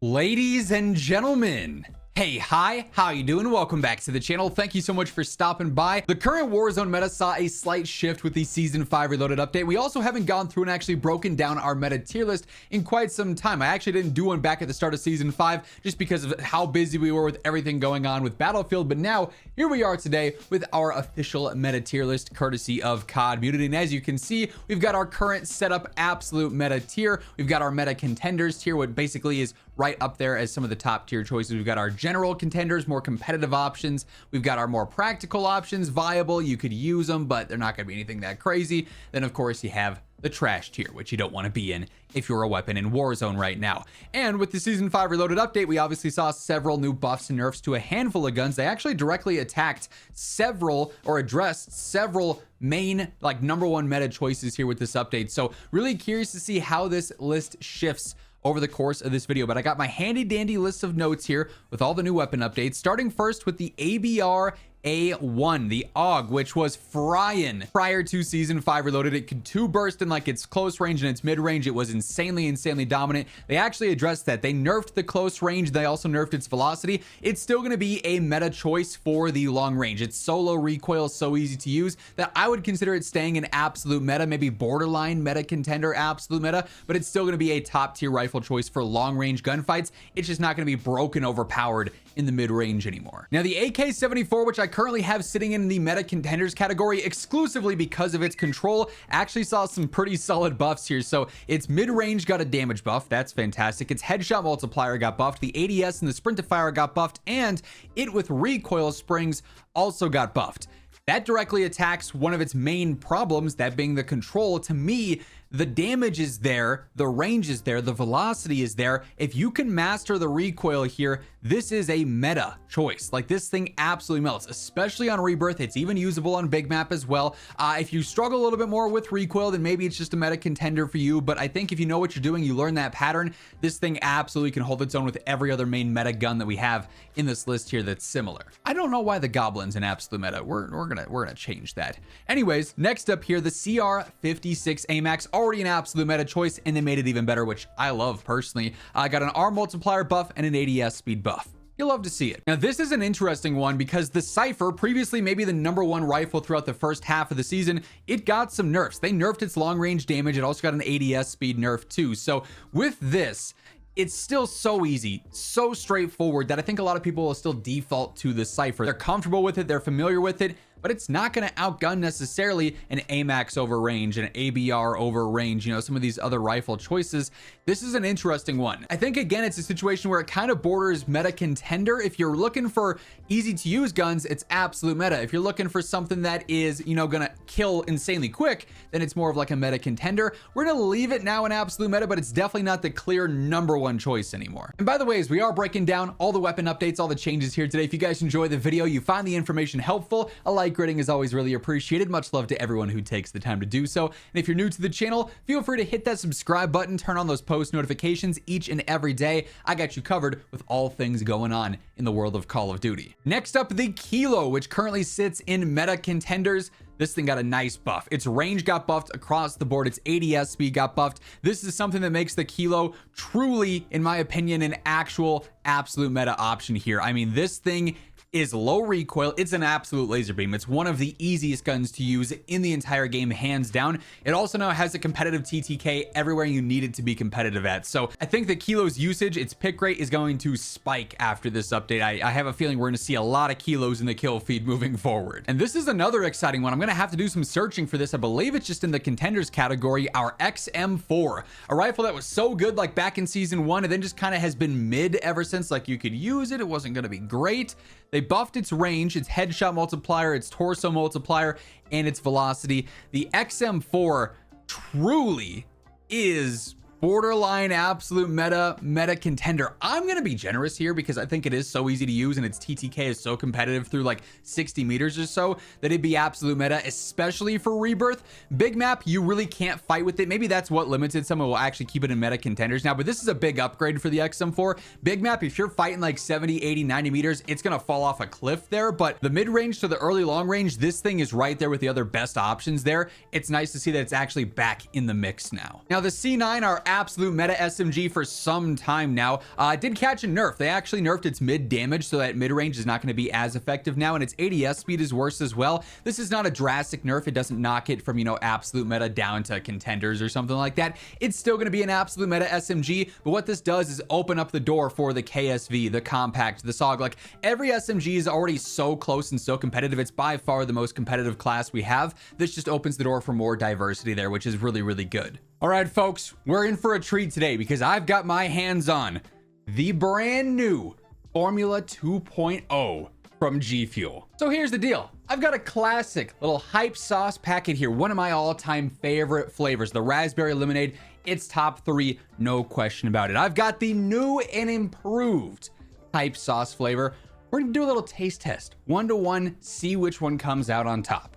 Ladies and gentlemen, hey, hi, how you doing? Welcome back to the channel. Thank you so much for stopping by. The current Warzone meta saw a slight shift with the Season 5 Reloaded update. We also haven't gone through and actually broken down our meta tier list in quite some time. I actually didn't do one back at the start of Season 5 just because of how busy we were with everything going on with Battlefield. But now, here we are today with our official meta tier list, courtesy of COD Muted. And as you can see, we've got our current setup absolute meta tier. We've got our meta contenders tier, what basically is right up there as some of the top tier choices. We've got our general contenders, more competitive options. We've got our more practical options, viable. You could use them, but they're not going to be anything that crazy. Then, of course, you have the trash tier, which you don't want to be in if you're a weapon in Warzone right now. And with the Season 5 Reloaded update, we obviously saw several new buffs and nerfs to a handful of guns. They actually directly attacked several or addressed several main, like, #1 meta choices here with this update. So really curious to see how this list shifts over the course of this video. But I got my handy dandy list of notes here with all the new weapon updates, starting first with the ABR A1, the AUG, which was frying prior to Season 5 Reloaded. It could two burst in like its close range and its mid range. It was insanely dominant. They actually addressed that. They nerfed the close range. They also nerfed its velocity. It's still going to be a meta choice for the long range. It's solo recoil, so easy to use that I would consider it staying in absolute meta, maybe borderline meta contender, absolute meta, but it's still going to be a top tier rifle choice for long range gunfights. It's just not going to be broken overpowered in the mid range anymore. Now the AK-74, which I currently have sitting in the meta contenders category exclusively because of its control, actually saw some pretty solid buffs here. So its mid range got a damage buff. That's fantastic. Its headshot multiplier got buffed. The ADS and the sprint to fire got buffed, and it with recoil springs also got buffed. That directly attacks one of its main problems, that being the control. To me, the damage is there, the range is there, the velocity is there. If you can master the recoil here, this is a meta choice. Like, this thing absolutely melts, especially on Rebirth. It's even usable on Big Map as well. If you struggle a little bit more with recoil, then maybe it's just a meta contender for you. But I think if you know what you're doing, you learn that pattern, this thing absolutely can hold its own with every other main meta gun that we have in this list here that's similar. I don't know why the Goblin's in absolute meta. We're gonna change that. Anyways, next up here, the CR56 AMAX, already an absolute meta choice, and they made it even better, which I love personally. I got an arm multiplier buff and an ADS speed buff. You'll love to see it. Now, this is an interesting one because the Cypher, previously maybe the #1 rifle throughout the first half of the season, it got some nerfs. They nerfed its long range damage. It also got an ADS speed nerf too. So with this, it's still so easy, so straightforward that I think a lot of people will still default to the Cypher. They're comfortable with it, they're familiar with it, but it's not going to outgun necessarily an AMAX over range, an ABR over range, you know, some of these other rifle choices. This is an interesting one. I think, again, it's a situation where it kind of borders meta contender. If you're looking for easy to use guns, it's absolute meta. If you're looking for something that is, you know, going to kill insanely quick, then it's more of like a meta contender. We're going to leave it now in absolute meta, but it's definitely not the clear #1 choice anymore. And by the way, as we are breaking down all the weapon updates, all the changes here today, if you guys enjoy the video, you find the information helpful, a like rating is always really appreciated. Much love to everyone who takes the time to do so. And if you're new to the channel, feel free to hit that subscribe button, turn on those post notifications each and every day. I got you covered with all things going on in the world of Call of Duty. Next up, the Kilo, which currently sits in meta contenders. This thing got a nice buff. Its range got buffed across the board. Its ADS speed got buffed. This is something that makes the Kilo truly, in my opinion, an actual absolute meta option here. I mean, this thing is low recoil. It's an absolute laser beam. It's one of the easiest guns to use in the entire game, hands down. It also now has a competitive TTK everywhere you need it to be competitive at. So I think the Kilo's usage, its pick rate, is going to spike after this update. I have a feeling we're going to see a lot of Kilos in the kill feed moving forward. And this is another exciting one. I'm going to have to do some searching for this. I believe it's just in the contenders category, our XM4, a rifle that was so good like back in Season 1 and then just kind of has been mid ever since. Like, you could use it, it wasn't going to be great. They buffed its range, its headshot multiplier, its torso multiplier, and its velocity. The XM4 truly is borderline absolute meta contender. I'm gonna be generous here because I think it is so easy to use and its TTK is so competitive through like 60 meters or so that it'd be absolute meta, especially for Rebirth. Big Map, you really can't fight with it. Maybe that's what limited some. Will actually keep it in meta contenders now, but this is a big upgrade for the XM4. Big Map, if you're fighting like 70, 80, 90 meters, it's gonna fall off a cliff there, but the mid-range to the early long range, this thing is right there with the other best options there. It's nice to see that it's actually back in the mix now. Now the C9, our absolute meta SMG for some time now. It did catch a nerf. They actually nerfed its mid damage, so that mid range is not going to be as effective now, and its ADS speed is worse as well. This is not a drastic nerf. It doesn't knock it from, you know, absolute meta down to contenders or something like that. It's still going to be an absolute meta SMG, but what this does is open up the door for the KSV, the compact, the SOG. Like, every SMG is already so close and so competitive. It's by far the most competitive class we have. This just opens the door for more diversity there, which is really, really good. All right, folks, we're in for a treat today because I've got my hands on the brand new Formula 2.0 from G Fuel. So here's the deal. I've got a classic little hype sauce packet here. One of my all-time favorite flavors, the raspberry lemonade. It's top 3, no question about it. I've got the new and improved hype sauce flavor. We're gonna do a little taste test, 1 to 1, see which one comes out on top.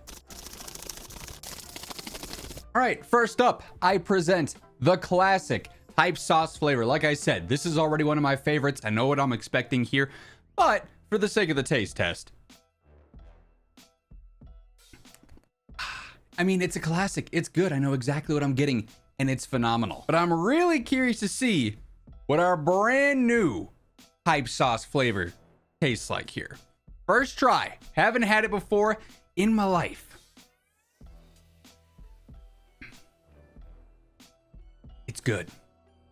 All right, first up, I present the classic hype sauce flavor. Like I said, this is already one of my favorites. I know what I'm expecting here, but for the sake of the taste test, I mean, it's a classic. It's good. I know exactly what I'm getting, and it's phenomenal. But I'm really curious to see what our brand new hype sauce flavor tastes like here. First try. Haven't had it before in my life. It's good.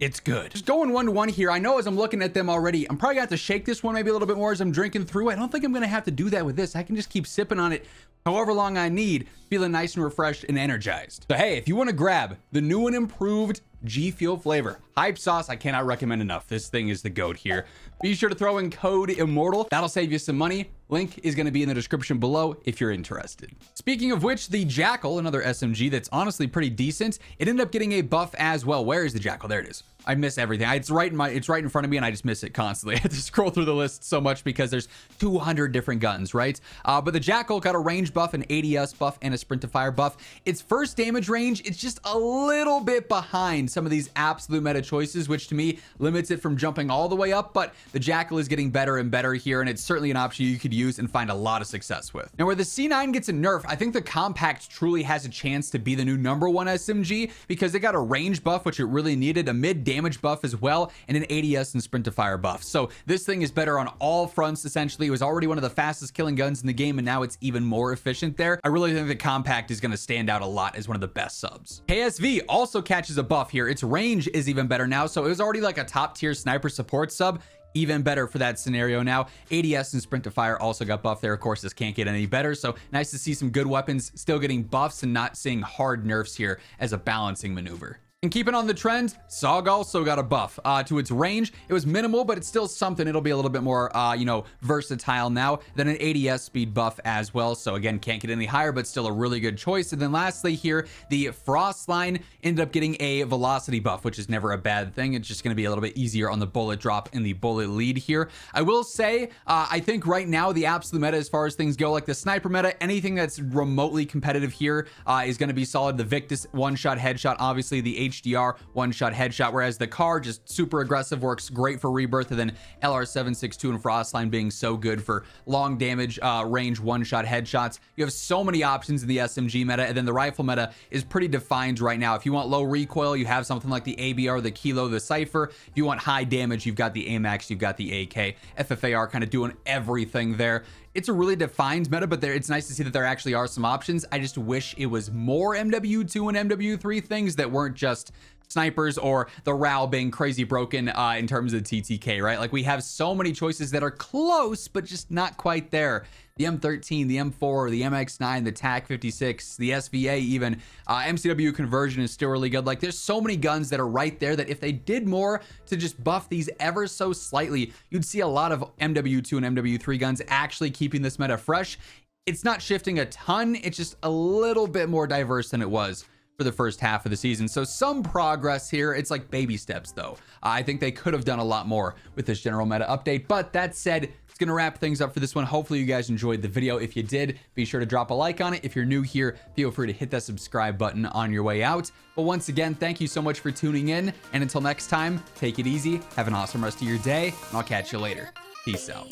It's good. Just going 1 to 1 here. I know as I'm looking at them already, I'm probably gonna have to shake this one maybe a little bit more as I'm drinking through. I don't think I'm gonna have to do that with this. I can just keep sipping on it however long I need, feeling nice and refreshed and energized. So hey, if you want to grab the new and improved G Fuel flavor hype sauce, I cannot recommend enough. This thing is the GOAT here. Be sure to throw in code immortal. That'll save you some money. Link is going to be in the description below if you're interested. Speaking of which, the Jackal, another SMG that's honestly pretty decent, it ended up getting a buff as well. Where is the Jackal? There it is. I miss everything. It's right in front of me, and I just miss it constantly. I have to scroll through the list so much because there's 200 different guns, right? But the Jackal got a range buff, an ADS buff, and a sprint to fire buff. Its first damage range, it's just a little bit behind some of these absolute meta choices, which to me limits it from jumping all the way up. But the Jackal is getting better and better here, and it's certainly an option you could use and find a lot of success with. Now, where the C9 gets a nerf, I think the compact truly has a chance to be the new #1 SMG because it got a range buff, which it really needed, a mid damage buff as well, and an ADS and sprint to fire buff. So this thing is better on all fronts. Essentially, it was already one of the fastest killing guns in the game, and now it's even more efficient there. I really think the compact is going to stand out a lot as one of the best subs. KSV also catches a buff here. Its range is even better now, so it was already like a top tier sniper support sub. Even better for that scenario now. ADS and sprint to fire also got buffed there. Of course, this can't get any better, so nice to see some good weapons still getting buffs and not seeing hard nerfs here as a balancing maneuver. And keeping on the trend, SOG also got a buff to its range. It was minimal, but it's still something. It'll be a little bit more, you know, versatile now than an ADS speed buff as well. So again, can't get any higher, but still a really good choice. And then lastly here, the Frost line ended up getting a velocity buff, which is never a bad thing. It's just going to be a little bit easier on the bullet drop and the bullet lead here. I will say, I think right now the absolute meta as far as things go, like the sniper meta, anything that's remotely competitive here is going to be solid. The Victus one-shot headshot, obviously the HDR one-shot headshot, whereas the car just super aggressive, works great for rebirth, and then LR762 and Frostline being so good for long damage range one-shot headshots. You have so many options in the SMG meta, and then the rifle meta is pretty defined right now. If you want low recoil, you have something like the ABR, the Kilo, the Cypher. If you want high damage, you've got the AMAX, you've got the AK. FFAR kind of doing everything there. It's a really defined meta, but it's nice to see that there actually are some options. I just wish it was more MW2 and MW3 things that weren't just snipers or the RAL being crazy broken in terms of TTK, right? Like, we have so many choices that are close, but just not quite there. The M13, the M4, the MX9, the TAC-56, the SVA even, MCW conversion is still really good. Like, there's so many guns that are right there that if they did more to just buff these ever so slightly, you'd see a lot of MW2 and MW3 guns actually keeping this meta fresh. It's not shifting a ton. It's just a little bit more diverse than it was for the first half of the season. So some progress here. It's like baby steps though. I think they could have done a lot more with this general meta update. But that said, it's going to wrap things up for this one. Hopefully you guys enjoyed the video. If you did, be sure to drop a like on it. If you're new here, feel free to hit that subscribe button on your way out. But once again, thank you so much for tuning in. And until next time, take it easy. Have an awesome rest of your day, and I'll catch you later. Peace out.